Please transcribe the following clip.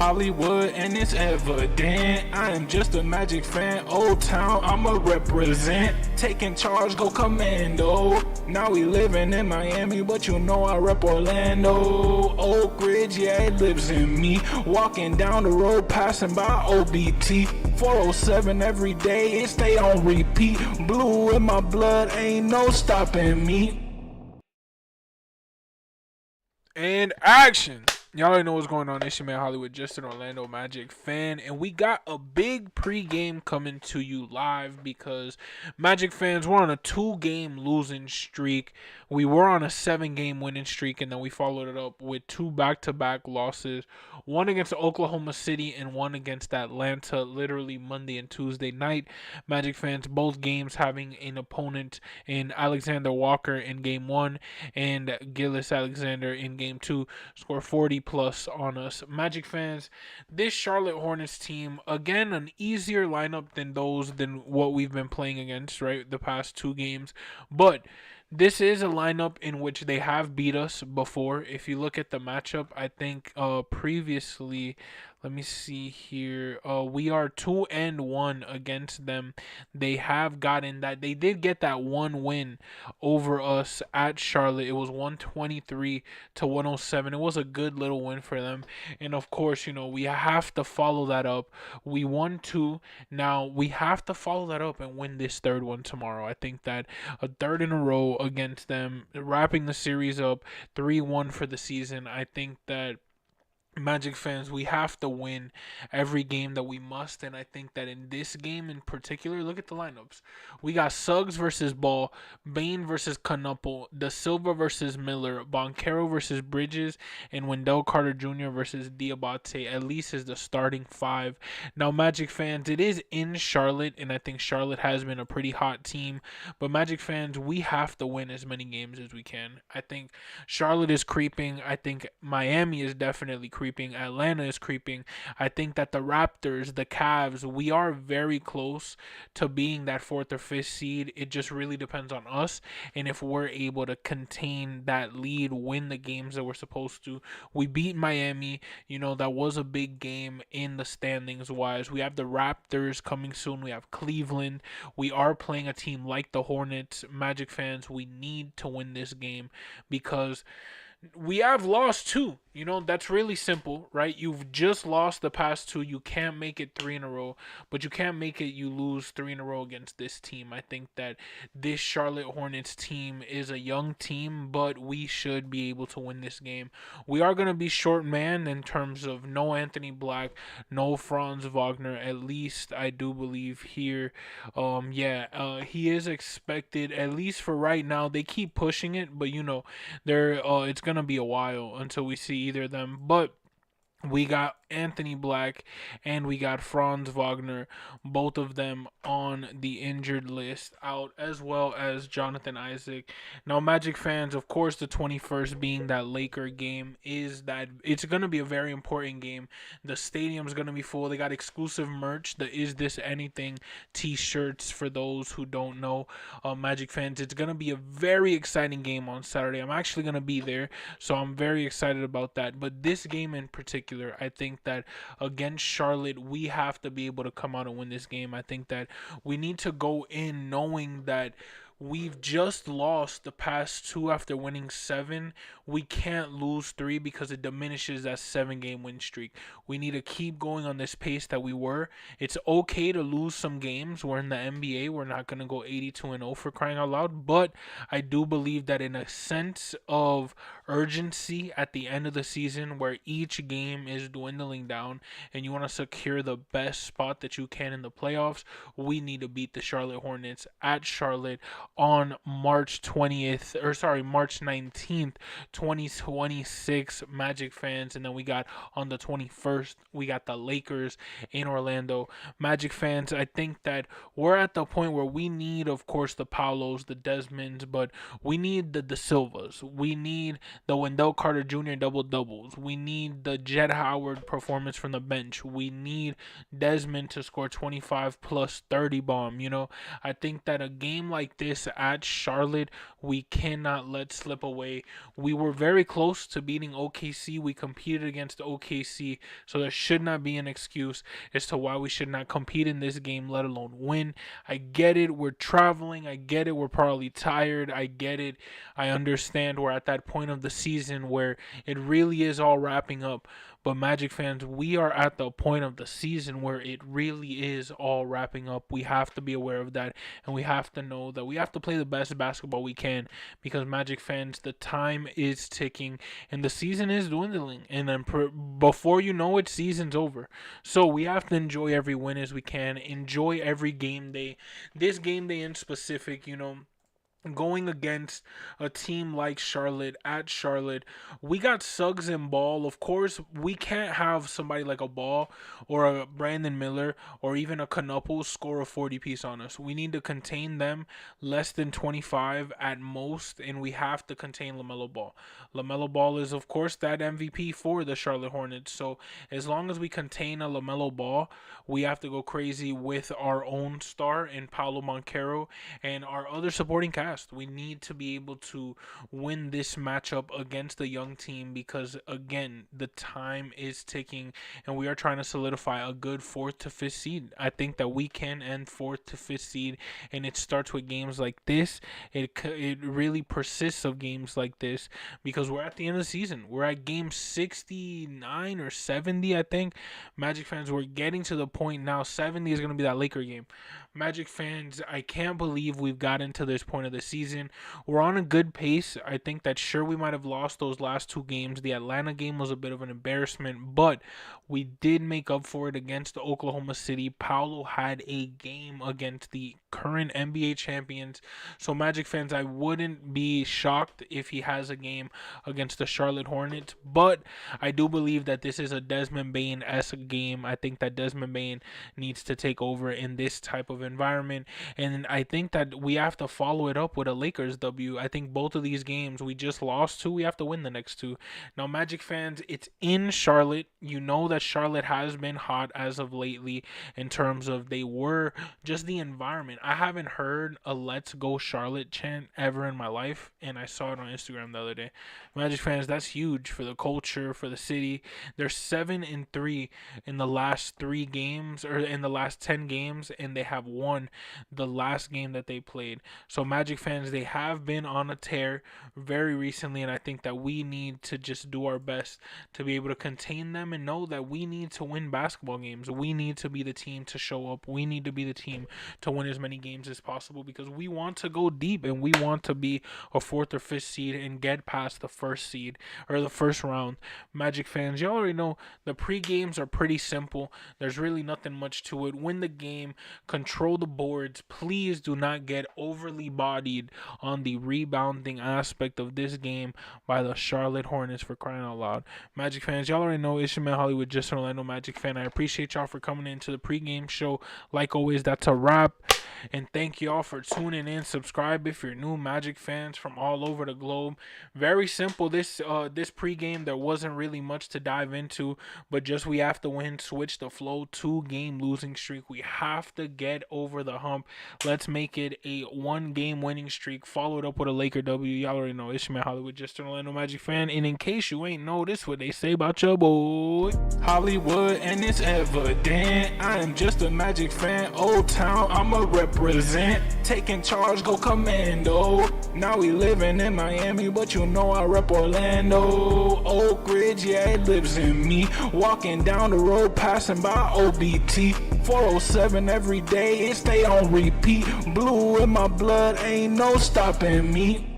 Hollywood and it's evident. I am just a Magic fan, Old Town, I'ma represent. Taking charge, go commando. Now we living in Miami, but you know I rep Orlando. Oak Ridge, yeah, it lives in me. Walking down the road, passing by OBT. 407 every day, it stay on repeat. Blue in my blood, ain't no stopping me. And action! Y'all already know what's going on. It's your man Hollywood, just an Orlando Magic fan. And we got a big pregame coming to you live because Magic fans, we're on a 2-game losing streak. We were on a 7-game winning streak, and then we followed it up with 2 back-to-back losses. One against Oklahoma City and one against Atlanta, literally Monday and Tuesday night. Magic fans, both games having an opponent in Alexander Walker in Game 1 and Gillis Alexander in Game 2 score 40 plus on us. Magic fans, this Charlotte Hornets team, again, an easier lineup than what we've been playing against, right, the past 2 games. But this is a lineup in which they have beat us before. If you look at the matchup, I think previously, let me see here, we are 2-1 against them. They have gotten that. They did get that one win over us at Charlotte. It was 123 to 107. It was a good little win for them. And of course, we have to follow that up. We won 2. Now we have to follow that up and win this third one tomorrow. I think that a third in a row against them, wrapping the series up 3-1 for the season. I think that Magic fans, we have to win every game that we must, and I think that in this game in particular, look at the lineups. We got Suggs versus Ball, Bain versus Canupo, Da Silva versus Miller, Boncaro versus Bridges, and Wendell Carter Jr. versus Diabate, at least is the starting 5. Now, Magic fans, it is in Charlotte, and I think Charlotte has been a pretty hot team, but Magic fans, we have to win as many games as we can. I think Charlotte is creeping. I think Miami is definitely creeping. Atlanta is creeping. I think that the Raptors, the Cavs, we are very close to being that 4th or 5th seed. It just really depends on us and if we're able to contain that lead, win the games that we're supposed to. We beat Miami. That was a big game in the standings wise. We have the Raptors coming soon. We have Cleveland. We are playing a team like the Hornets. Magic fans, we need to win this game because we have lost 2. That's really simple, right? You've just lost the past 2. You can't make it 3 in a row, but you can't make it you lose 3 in a row against this team. I think that this Charlotte Hornets team is a young team, but we should be able to win this game. We are going to be short man in terms of no Anthony Black, no Franz Wagner, at least I do believe here. He is expected, at least for right now. They keep pushing it, but it's going to be a while until we see either of them. But we got Anthony Black and we got Franz Wagner, both of them on the injured list out, as well as Jonathan Isaac. Now, Magic fans, of course, the 21st being that Laker game, it's going to be a very important game. The stadium's going to be full. They got exclusive merch, the Is This Anything t-shirts for those who don't know. Magic fans, it's going to be a very exciting game on Saturday. I'm actually going to be there, so I'm very excited about that. But this game in particular, I think that against Charlotte, we have to be able to come out and win this game. I think that we need to go in knowing that we've just lost the past 2 after winning 7. We can't lose 3 because it diminishes that 7-game win streak. We need to keep going on this pace that we were. It's okay to lose some games. We're in the NBA. We're not going to go 82-0 for crying out loud. But I do believe that in a sense of urgency at the end of the season where each game is dwindling down and you want to secure the best spot that you can in the playoffs, we need to beat the Charlotte Hornets at Charlotte on March 19th, 2026, Magic fans. And then we got on the 21st, we got the Lakers in Orlando. Magic fans, I think that we're at the point where we need, of course, the Paulos, the Desmonds, but we need the Da Silvas. We need the Wendell Carter Jr. double-doubles. We need the Jett Howard performance from the bench. We need Desmond to score 25 plus 30 bomb. I think that a game like this this at Charlotte, we cannot let slip away. We were very close to beating OKC. We competed against OKC, so there should not be an excuse as to why we should not compete in this game, let alone win. I get it. We're traveling. I get it. We're probably tired. I get it. I understand we're at that point of the season where it really is all wrapping up. But Magic fans, we are at the point of the season where it really is all wrapping up. We have to be aware of that, and we have to know that we have to play the best basketball we can, because Magic fans, the time is ticking and the season is dwindling, and then before you know it, season's over. So we have to enjoy every win as we can, enjoy every game day. This game day in specific, going against a team like Charlotte at Charlotte, we got Suggs and Ball. Of course, we can't have somebody like a Ball or a Brandon Miller or even a Canupo score a 40-piece on us. We need to contain them less than 25 at most, and we have to contain LaMelo Ball. LaMelo Ball is, of course, that MVP for the Charlotte Hornets. So as long as we contain a LaMelo Ball, we have to go crazy with our own star in Paolo Banchero and our other supporting cast. We need to be able to win this matchup against the young team, because again, the time is ticking and we are trying to solidify a good 4th to 5th seed. I think that we can end 4th to 5th seed, and it starts with games like this. It really persists of games like this, because we're at the end of the season. We're at game 69 or 70, I think. Magic fans, we're getting to the point now. 70 is going to be that Laker game. Magic fans, I can't believe we've gotten to this point of the season. We're on a good pace. I think that sure, we might have lost those last 2 games. The Atlanta game was a bit of an embarrassment, but we did make up for it against Oklahoma City. Paolo had a game against the current NBA champions. So Magic fans, I wouldn't be shocked if he has a game against the Charlotte Hornets, but I do believe that this is a Desmond Bane-esque game. I think that Desmond Bane needs to take over in this type of environment, and I think that we have to follow it up with a Lakers W. I think both of these games we just lost to, we have to win the next 2. Now, Magic fans, it's in Charlotte. You know that Charlotte has been hot as of lately in terms of they were just the environment. I haven't heard a "Let's Go Charlotte" chant ever in my life, and I saw it on Instagram the other day. Magic fans, that's huge for the culture, for the city. They're 7-3 in the last 3 games, or in the last 10 games, and they have won the last game that they played. So Magic fans, they have been on a tear very recently, and I think that we need to just do our best to be able to contain them and know that we need to win basketball games. We need to be the team to show up. We need to be the team to win as many games as possible, because we want to go deep and we want to be a 4th or 5th seed and get past the 1st seed or the 1st round. Magic fans, y'all already know the pre-games are pretty simple. There's really nothing much to it. Win the game, control the boards. Please do not get overly bodied on the rebounding aspect of this game by the Charlotte Hornets, for crying out loud. Magic fans, y'all already know it's your man Hollywood, just an Orlando Magic fan. I appreciate y'all for coming into the pregame show. Like always, that's a wrap. And thank y'all for tuning in. Subscribe if you're new. Magic fans from all over the globe. Very simple. This pregame, there wasn't really much to dive into, but just we have to win. Switch the flow. 2-game losing streak. We have to get over the hump. Let's make it a 1-game winning streak, followed up with a Laker W. Y'all already know it's your man Hollywood, just an Orlando Magic fan. And in case you ain't noticed what they say about your boy Hollywood, and it's evident I am just a Magic fan. Old Town, I'ma represent. Taking charge, go commando. Now we living in Miami, but you know I rep Orlando. Oak Ridge, yeah, it lives in me. Walking down the road, passing by OBT. 407 every day, it stay on repeat. Blue in my blood, ain't no stopping me.